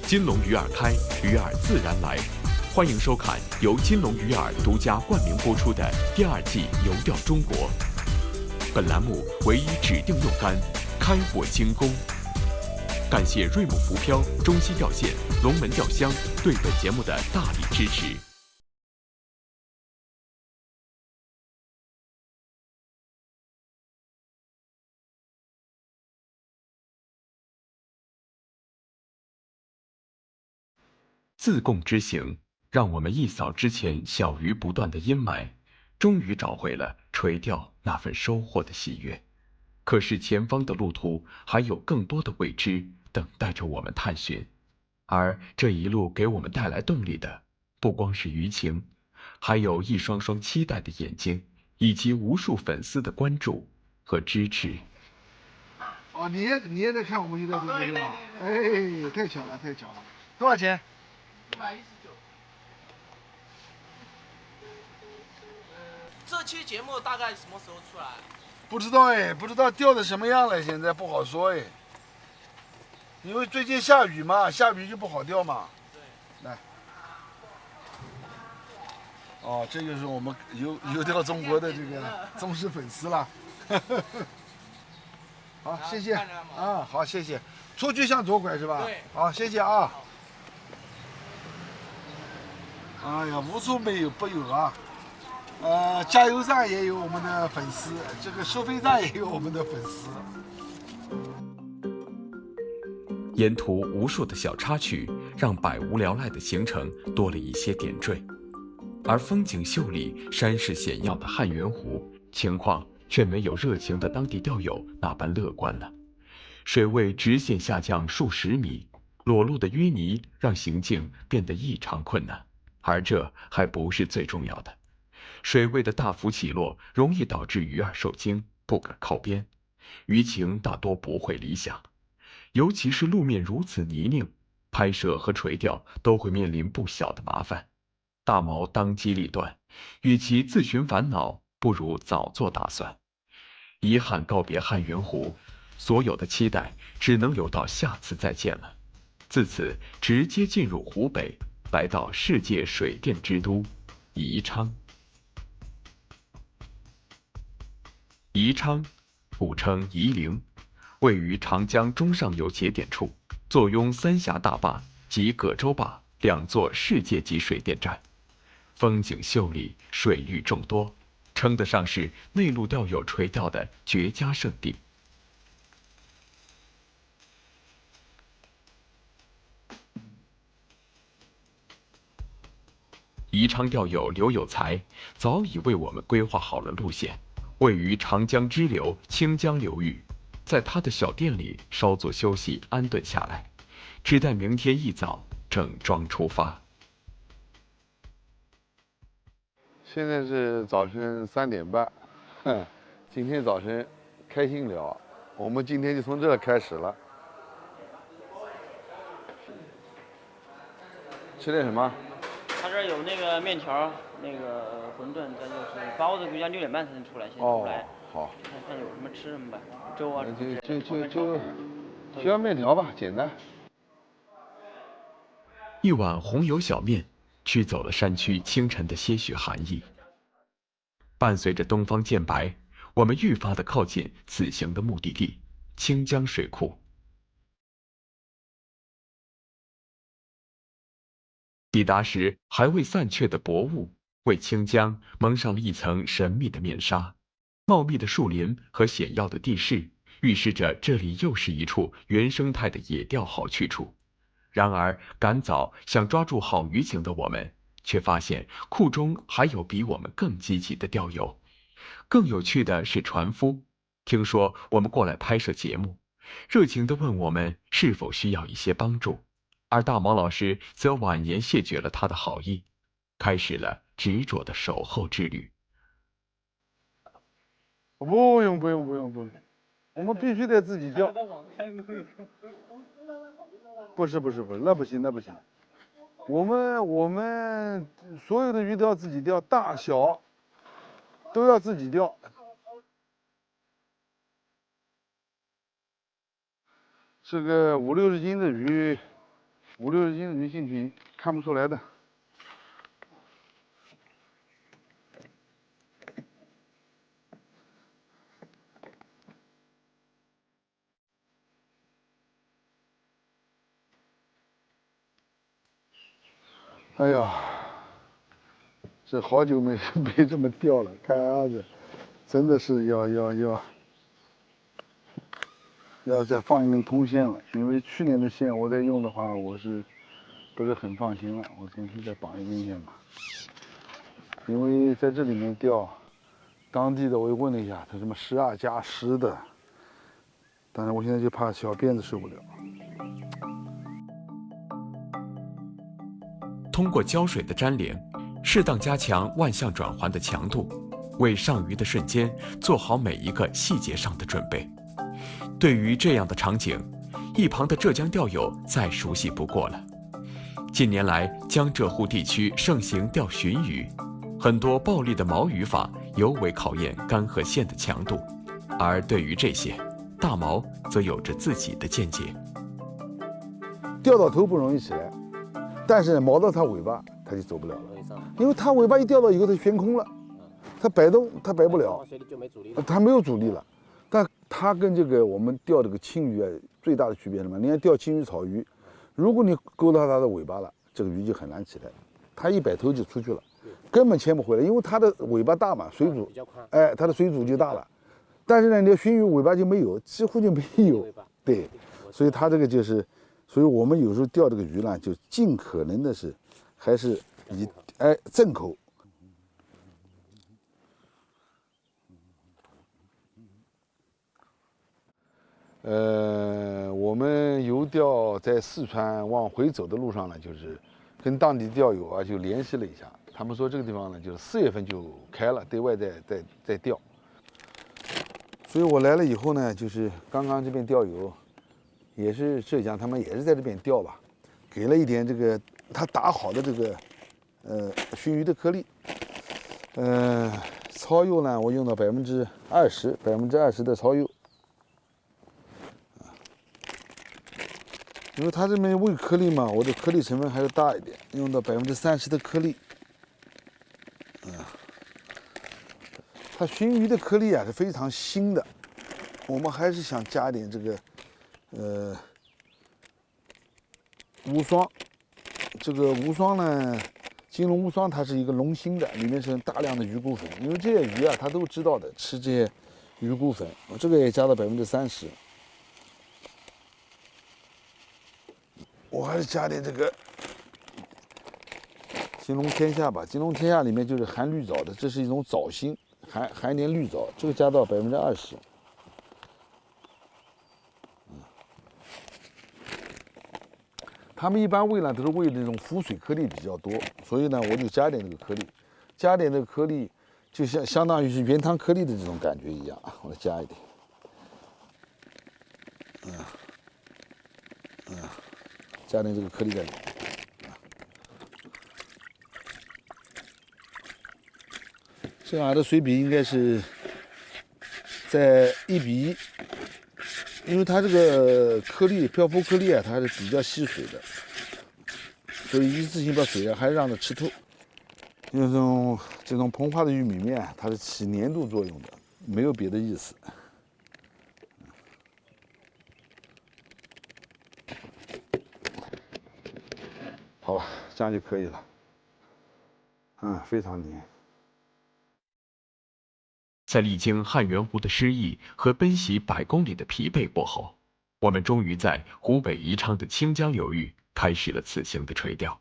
金龙鱼饵开，鱼饵自然来。欢迎收看由金龙鱼饵独家冠名播出的第2季《游钓中国》。本栏目唯一指定用竿，开火精工。感谢瑞木浮漂、中西钓线、龙门钓箱对本节目的大力支持。自贡之行，让我们一扫之前小鱼不断的阴霾，终于找回了垂钓那份收获的喜悦。可是前方的路途还有更多的未知等待着我们探寻，而这一路给我们带来动力的，不光是舆情，还有一双双期待的眼睛，以及无数粉丝的关注和支持。哦，你也在看我们游钓中国是吧？哎，太巧了，太巧了。多少钱？119。这期节目大概什么时候出来？不知道哎，不知道钓的什么样了，现在不好说哎。因为最近下雨嘛，下雨就不好钓嘛。对。来。哦，这就是我们游钓中国的这个忠实粉丝了。好，谢谢。啊，好，谢谢。出去向左拐是吧？对。好，谢谢啊。哎呀，无处没有不有啊。加油站也有我们的粉丝，这个收费站也有我们的粉丝。沿途无数的小插曲，让百无聊赖的行程多了一些点缀，而风景秀丽、山势险要的汉源湖，情况却没有热情的当地钓友那般乐观了。水位直线下降数十米，裸露的淤泥让行进变得异常困难，而这还不是最重要的。水位的大幅起落容易导致鱼饵受惊，不敢靠边，鱼情大多不会理想。尤其是路面如此泥泞，拍摄和垂钓都会面临不小的麻烦。大毛当机立断，与其自寻烦恼，不如早做打算。遗憾告别汉源湖，所有的期待只能留到下次再见了。自此，直接进入湖北，来到世界水电之都宜昌。宜昌，古称夷陵，位于长江中上游节点处，坐拥三峡大坝及葛洲坝2座世界级水电站，风景秀丽，水域众多，称得上是内陆钓友垂钓的绝佳胜地。宜昌钓友刘有才早已为我们规划好了路线，位于长江支流清江流域，在他的小店里稍作休息，安顿下来，只待明天一早整装出发。现在是早晨3点半，今天早晨开心聊，我们今天就从这开始了。吃点什么？他这儿有那个面条，那个馄饨，再就是包子，估计要6点半才能出来，现在出不来。好。看有什么吃什么吧，粥啊。就要面条吧，简单。一碗红油小面，驱走了山区清晨的些许寒意。伴随着东方渐白，我们愈发的靠近此行的目的地——清江水库。抵达时，还未散去的薄雾为清江蒙上了一层神秘的面纱。茂密的树林和险要的地势，预示着这里又是一处原生态的野钓好去处。然而，赶早想抓住好鱼情的我们，却发现库中还有比我们更积极的钓友。更有趣的是，船夫听说我们过来拍摄节目，热情地问我们是否需要一些帮助，而大毛老师则婉言谢绝了他的好意，开始了执着的守候之旅。不用，我们必须得自己钓。不是，那不行。我们所有的鱼都要自己钓，大小都要自己钓。这个50-60斤的鱼， 50、60斤的鱼进去看不出来的。哎呀，这好久没这么钓了，看样子真的是要再放一根通线了，因为去年的线我再用的话，我是不是很放心了？我重新再绑一根线吧，因为在这里面钓，当地的我又问了一下，他什么12加10的，但是我现在就怕小辫子受不了。通过胶水的粘连，适当加强万向转环的强度，为上鱼的瞬间做好每一个细节上的准备。对于这样的场景，一旁的浙江钓友再熟悉不过了。近年来，江浙沪地区盛行钓鲟鱼，很多暴力的毛语法尤为考验竿和线的强度，而对于这些，大毛则有着自己的见解。钓到头不容易起来，但是毛到它尾巴，它就走不了了，因为它尾巴一钓到以后，它悬空了，它摆动它摆不了，它没有阻力了。但它跟这个我们钓这个青鱼啊，最大的区别是什么？你看钓青鱼、草鱼，如果你勾到它的尾巴了，这个鱼就很难起来，它一摆头就出去了，根本牵不回来，因为它的尾巴大嘛，水阻，哎，它的水阻就大了。但是呢，你的鲟鱼尾巴就没有，几乎就没有，对，所以它这个就是，所以我们有时候钓这个鱼呢，就尽可能的是，还是以正口。我们游钓在四川往回走的路上呢，就是跟当地钓友啊就联系了一下，他们说这个地方呢，就是4月份就开了，对外在钓。所以我来了以后呢，就是刚刚这边钓友也是浙江，他们也是在这边钓吧，给了一点这个他打好的这个鲟鱼的颗粒，糙釉呢我用到20%的糙釉。因为它这边喂颗粒嘛，我的颗粒成分还是大一点，用到30%的颗粒。它鲟鱼的颗粒啊是非常腥的，我们还是想加点这个无双。这个无双呢，金龙无双它是一个龙心的，里面是大量的鱼骨粉，因为这些鱼啊它都知道的，吃这些鱼骨粉，我这个也加到30%。我还是加点这个金龙天下吧，金龙天下里面就是含绿藻的，这是一种藻心，含点绿藻，这个加到20%。他们一般喂呢都是喂这种浮水颗粒比较多，所以呢我就加点这个颗粒，加点这个颗粒，就相当于是原汤颗粒的这种感觉一样，我加一点，加点这个颗粒在里面。这样的水比应该是在1比1，因为它这个颗粒漂浮颗粒啊，它还是比较吸水的，所以一次性把水啊还是让它吃透。这种膨化的玉米面，它是起粘度作用的，没有别的意思。好吧，这样就可以了。非常黏。在历经汉源湖的失意和奔袭100公里的疲惫过后，我们终于在湖北宜昌的清江流域开始了此行的垂钓。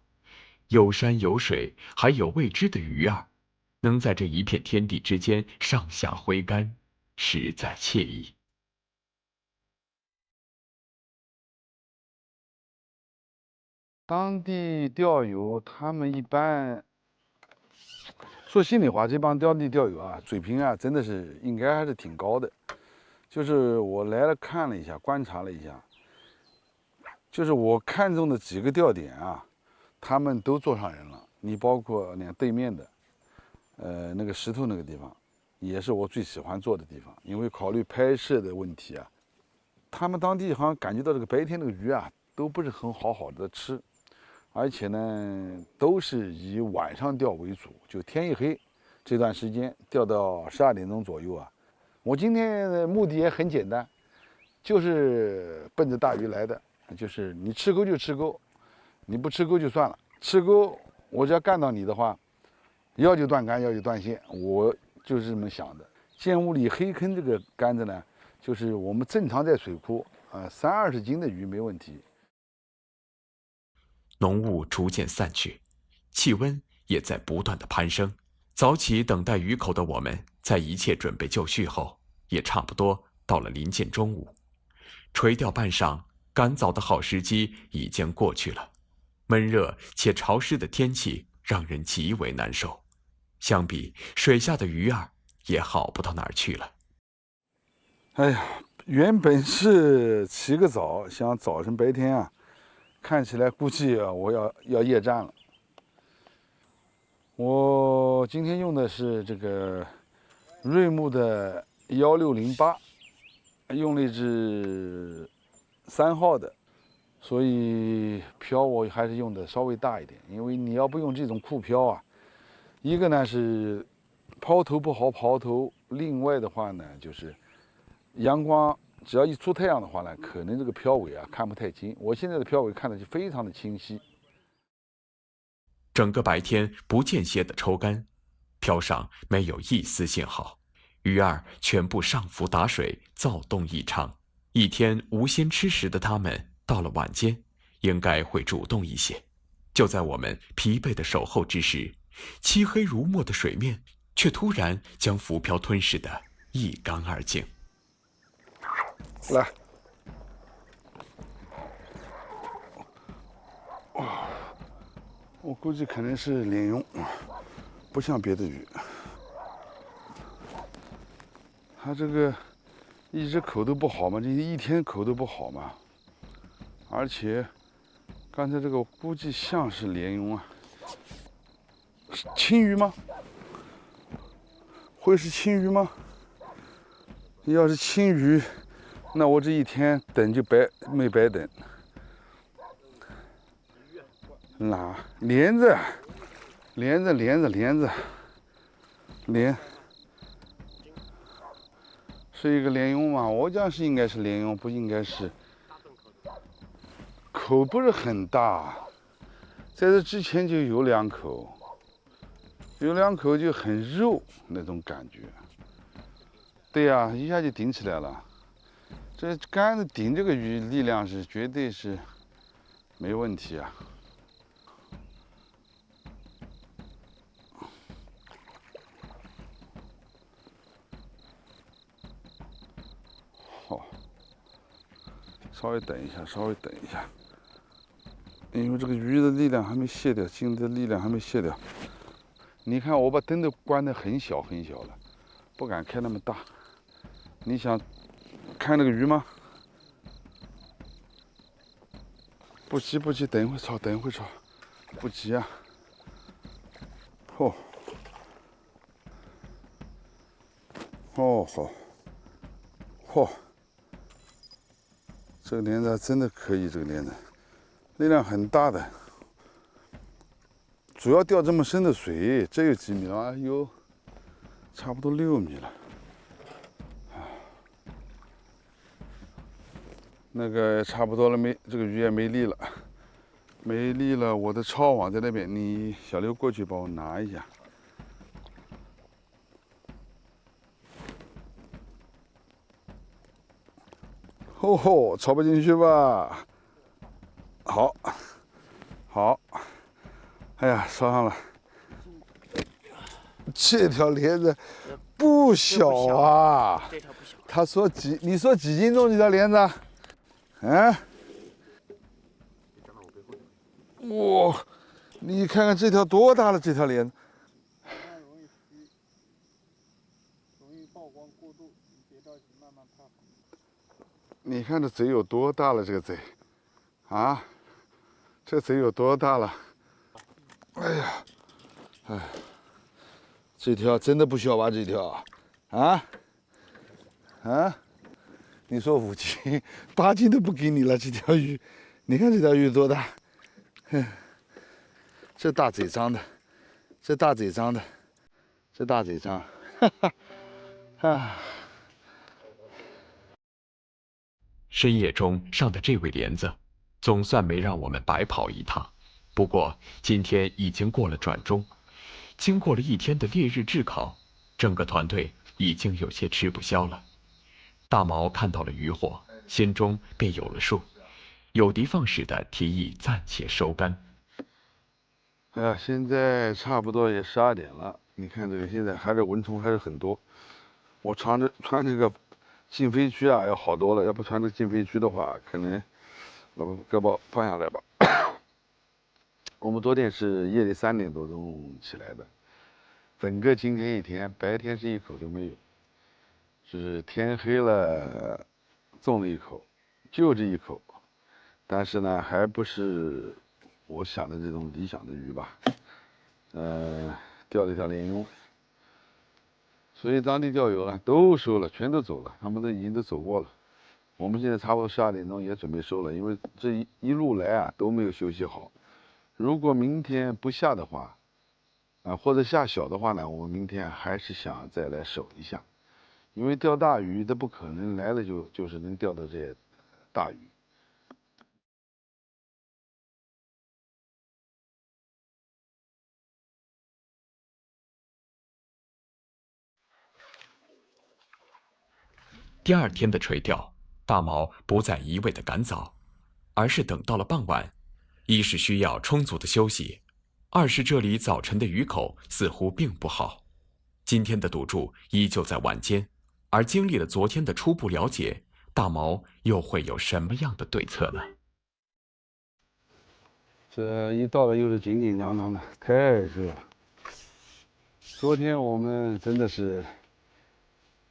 有山有水，还有未知的鱼儿，能在这一片天地之间上下挥竿，实在惬意。当地钓友他们一般说心里话，这帮当地钓友啊，水平啊，真的是应该还是挺高的。就是我来了看了一下，观察了一下，就是我看中的几个钓点啊，他们都坐上人了。你包括那对面的，那个石头那个地方，也是我最喜欢坐的地方，因为考虑拍摄的问题啊，他们当地好像感觉到这个白天那个鱼啊，都不是很好的吃，而且呢都是以晚上钓为主，就天一黑这段时间钓到12点钟左右啊。我今天的目的也很简单，就是奔着大鱼来的，就是你吃钩就吃钩，你不吃钩就算了，吃钩我只要干到你的话，要就断竿，要就断线，我就是这么想的。建屋里黑坑这个杆子呢，就是我们正常在水库30-20斤的鱼没问题。浓雾逐渐散去，气温也在不断的攀升。早起等待鱼口的我们，在一切准备就绪后，也差不多到了临近中午。垂钓半晌，赶早的好时机已经过去了。闷热且潮湿的天气让人极为难受，相比水下的鱼儿也好不到哪儿去了。哎呀，原本是起个早，想早晨白天啊，看起来估计我要夜战了。我今天用的是这个瑞木的1608，用了一只3号的，所以漂我还是用的稍微大一点，因为你要不用这种酷漂啊，一个呢是抛头不好抛头，另外的话呢就是阳光只要一出太阳的话呢，可能这个漂尾啊看不太清。我现在的漂尾看的就非常的清晰。整个白天不间歇的抽竿，漂上没有一丝信号，鱼儿全部上浮打水，躁动异常。一天无心吃食的它们，到了晚间，应该会主动一些。就在我们疲惫的守候之时，漆黑如墨的水面却突然将浮漂吞噬得一干二净。来，我估计可能是鲢鳙，不像别的鱼。它这个一直口都不好嘛，这一天口都不好嘛。而且刚才这个估计像是鲢鳙啊，是青鱼吗？会是青鱼吗？要是青鱼，那我这一天等就没白等。哪帘子，是一个鲢鳙吗？我讲是应该是鲢鳙，不应该是。口不是很大，在这之前就有2口，就很肉那种感觉。对呀，一下就顶起来了。这杆子顶这个鱼力量是绝对是没问题啊。好，稍微等一下，因为这个鱼的力量还没卸掉，筋的力量还没卸掉。你看我把灯都关得很小了，不敢开那么大。你想看那个鱼吗？不急，等一会炒，不急啊。好，这个帘子真的可以，这个帘子力量很大的。主要钓这么深的水，这有几米了？有差不多6米了。那个差不多了没？这个鱼也没力了，我的抄网在那边，你小刘过去帮我拿一下。抄不进去吧？好，哎呀，烧上了。这条帘子不小啊！这条不小。他说你说几斤重这条帘子？哇，你看看这条多大了，这条帘子。容易曝光过度，你别着急，慢慢拍。你看这嘴有多大了，这个嘴，啊，这嘴有多大了？哎呀，这条真的不小吧？这条，你说5斤、8斤都不给你了，这条鱼，你看这条鱼多大，这大嘴张的，这大嘴张的，这大嘴张，哈哈，啊。深夜中上的这位连子，总算没让我们白跑一趟。不过今天已经过了转中，经过了一天的烈日炙烤，整个团队已经有些吃不消了。大毛看到了渔获，心中便有了数，有的放矢的提议暂且收竿。哎呀，现在差不多也12点了，你看这个现在还是蚊虫还是很多。我穿这个禁飞区啊要好多了，要不穿这个禁飞区的话，可能我胳膊放下来吧。我们昨天是夜里3点多钟起来的，整个今天一天白天是一口都没有，就是天黑了中了一口，就这一口，但是呢还不是我想的这种理想的鱼吧，钓了一条鲢鳙，所以当地钓友呢都收了，全都走了，他们已经都走过了。我们现在差不多12点钟也准备收了，因为这一路来啊都没有休息好。如果明天不下的话，或者下小的话呢，我们明天还是想再来守一下，因为钓大鱼它不可能来了就是能钓到这些大鱼。第二天的垂钓，大毛不再一味的赶早，而是等到了傍晚。一是需要充足的休息，二是这里早晨的鱼口似乎并不好。今天的赌注依旧在晚间，而经历了昨天的初步了解，大毛又会有什么样的对策呢？这一到了又是紧紧张张的，太热了。昨天我们真的是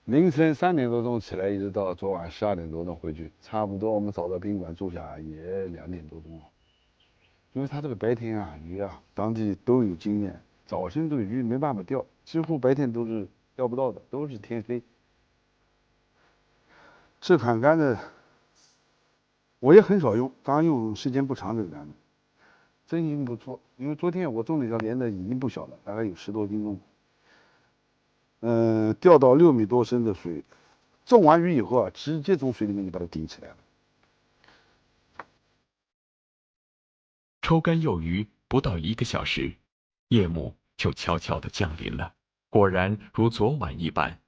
凌晨3点多钟起来，一直到昨晚12点多钟回去，差不多我们找到宾馆住下也2点多钟了。因为他这个白天啊鱼啊，当地都有经验，早晨这个鱼没办法钓，几乎白天都是钓不到的，都是天黑。这款竿子我也很少用，刚用时间不长，这个竿子真心不错。因为昨天我中了一条连的，已经不小了，大概有10多斤重。钓到6米多深的水，中完鱼以后啊，直接从水里面就把它顶起来了。抽竿诱鱼不到1个小时，夜幕就悄悄地降临了。果然如昨晚一般，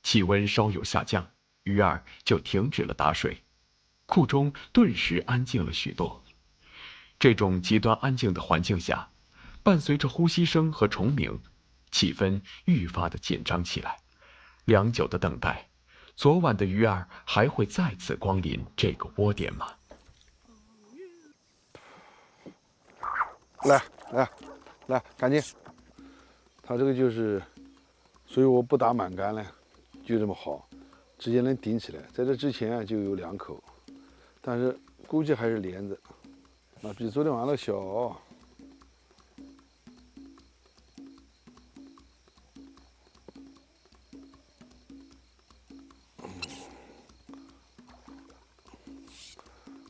气温稍有下降，鱼儿就停止了打水，库中顿时安静了许多。这种极端安静的环境下，伴随着呼吸声和虫鸣，气氛愈发的紧张起来。良久的等待，昨晚的鱼儿还会再次光临这个窝点吗？来，赶紧！它这个就是，所以我不打满竿了，就这么好，直接能顶起来。在这之前就有2口，但是估计还是连子，比昨天晚上的小。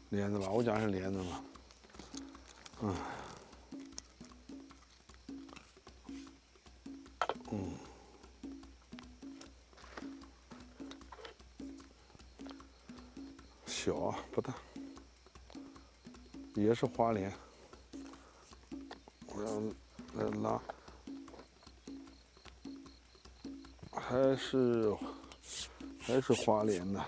连子吧，我讲是连子嘛，小不大，也是花鲢。我要来拉，还是花鲢的。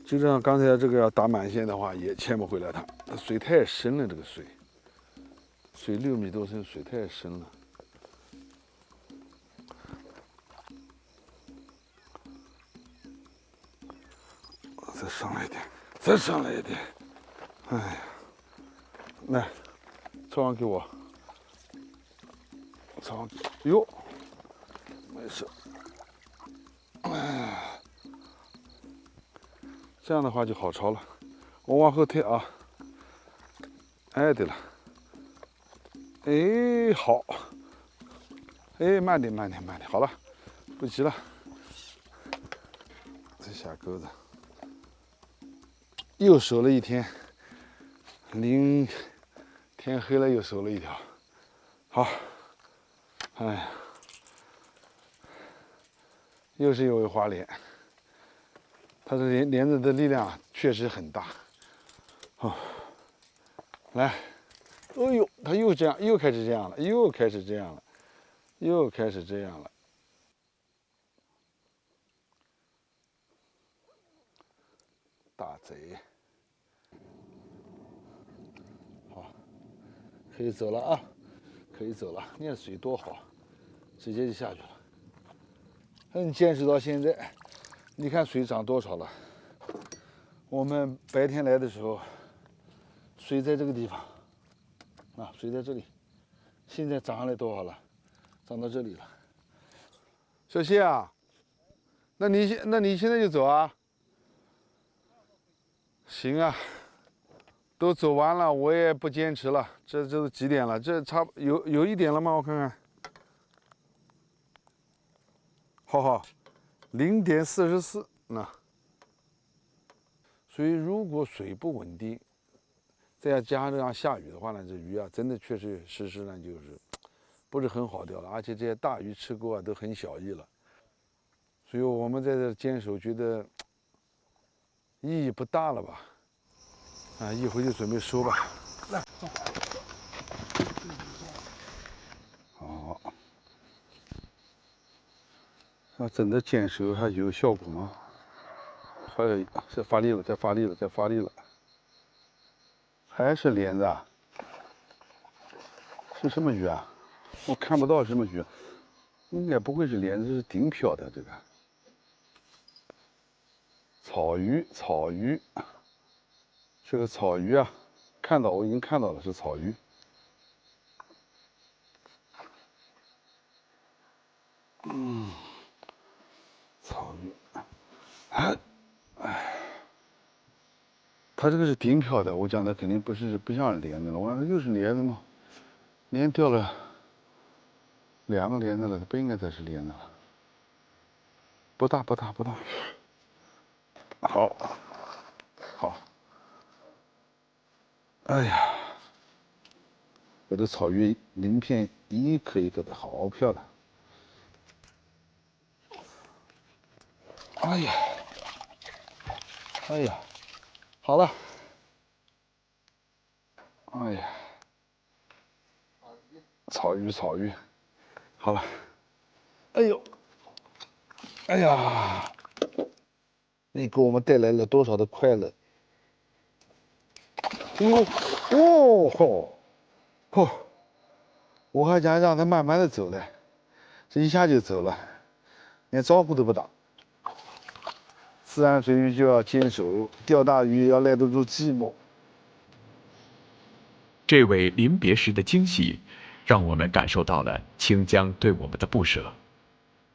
就这样，刚才这个要打满线的话，也牵不回来它，水太深了，这个水6米多深，水太深了。再上来一点，再上来一点。哎呀，来，抄网给我，抄网，哟，没事。哎呀，这样的话就好抄了。我往后退啊。哎，对了。哎，好。哎，慢点，慢点，慢点，好了，不急了。再下钩子。又守了一天，天黑了又守了一条。好，哎呀，又是一尾花鲢，它的鲢子的力量确实很大。好，来，哦呦，它又这样，又开始这样了，又开始这样了，又开始这样了。大贼，好，可以走了啊，可以走了。你看水多好，直接就下去了。坚持到现在，你看水涨多少了？我们白天来的时候，水在这个地方，啊，水在这里。现在涨上来多少了？涨到这里了。小谢啊，那你现在就走啊？行啊，都走完了，我也不坚持了。这都几点了？这有一点了吗？我看看。好，0:44，那。所以如果水不稳定，再加上这样下雨的话呢，这鱼啊，真的确实呢，就是不是很好钓了，而且这些大鱼吃钩啊都很小意了。所以我们在这坚守，觉得意义不大了吧？啊，一会就准备收吧。来，走。好，那真的坚守还有效果吗？还有，再发力了，再发力了，再发力了，还是鲢子啊？是什么鱼啊？我看不到什么鱼，应该不会是鲢子，是顶漂的这个。草鱼，是个草鱼啊！我已经看到了，是草鱼。草鱼，它这个是顶漂的，我讲的肯定不像是鲢子了，我看又是鲢子吗？连钓了2个鲢子了，它不应该再是鲢子了。不大。好。哎呀，我的草鱼鳞片一颗一颗的，好漂亮。哎呀，好了。哎呀，草鱼，好了。哎呦，哎呀，你给我们带来了多少的快乐！我还想让它慢慢的走呢，这一下就走了，连招呼都不打。自然水域就要坚守，钓大鱼要耐得住寂寞。这位临别时的惊喜，让我们感受到了清江对我们的不舍。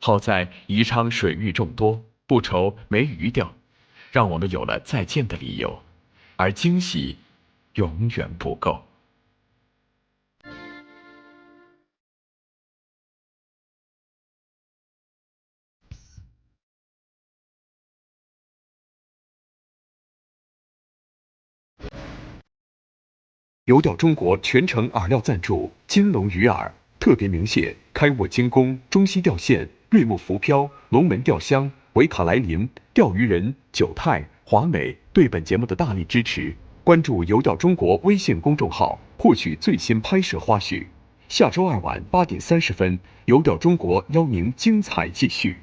好在宜昌水域众多，不愁没鱼钓，让我们有了再见的理由，而惊喜永远不够。有钓中国全程饵料赞助金龙鱼饵，特别鸣谢开沃精工、中西钓线、瑞木浮漂、龙门钓箱、维卡莱林、钓鱼人、九泰、华美对本节目的大力支持。关注有钓中国微信公众号，获取最新拍摄花絮。下周2晚8点30分，有钓中国邀您精彩继续。